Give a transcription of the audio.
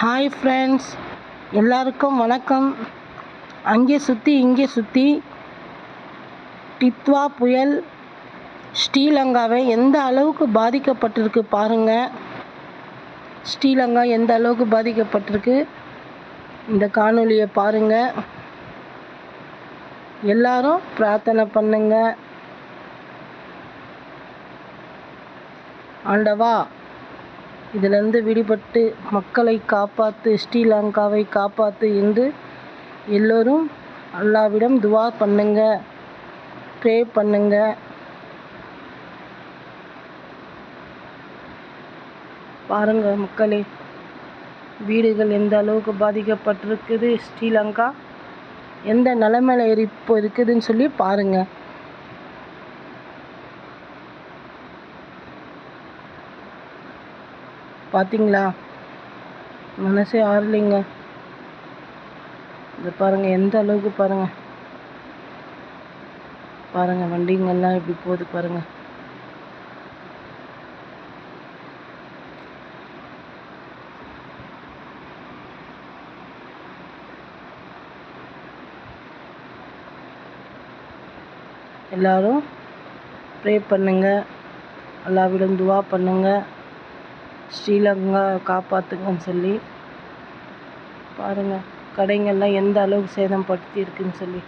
Hi friends, எல்லாருக்கும் வணக்கம். அங்கே சுற்றி இங்கே சுற்றி டித்வா புயல் ஸ்ரீலங்காவை எந்த அளவுக்கு பாதிக்கப்பட்டிருக்கு பாருங்கள். ஸ்ரீலங்கா எந்த அளவுக்கு பாதிக்கப்பட்டிருக்கு இந்த காணொளியை பாருங்கள். எல்லாரும் பிரார்த்தனை பண்ணுங்க. ஆண்டவா, இதிலிருந்து விடுபட்டு மக்களை காப்பாற்று, ஸ்ரீலங்காவை காப்பாற்று என்று எல்லோரும் அல்லாவிடம் துவா பண்ணுங்க, ப்ரே பண்ணுங்க. பாருங்க மக்களே, வீடுகள் எந்த அளவுக்கு பாதிக்கப்பட்டிருக்குது, ஸ்ரீலங்கா எந்த நிலைமையில் இப்போ இருக்குதுன்னு சொல்லி பாருங்க. பார்த்தீங்களா, மனசே ஆறலைங்க. இதை பாருங்கள், எந்த அளவுக்கு பாருங்கள். பாருங்கள் வண்டிங்கெல்லாம் எப்படி போகுது பாருங்கள். எல்லாரும் ப்ரே பண்ணுங்க, அல்லாவிடம் துவா பண்ணுங்க, ஸ்ரீலங்கா காப்பாற்றுங்கன்னு சொல்லி பாருங்கள். கடைங்கள்லாம் எந்த அளவுக்கு சேதம் படுத்தி இருக்குன்னு சொல்லி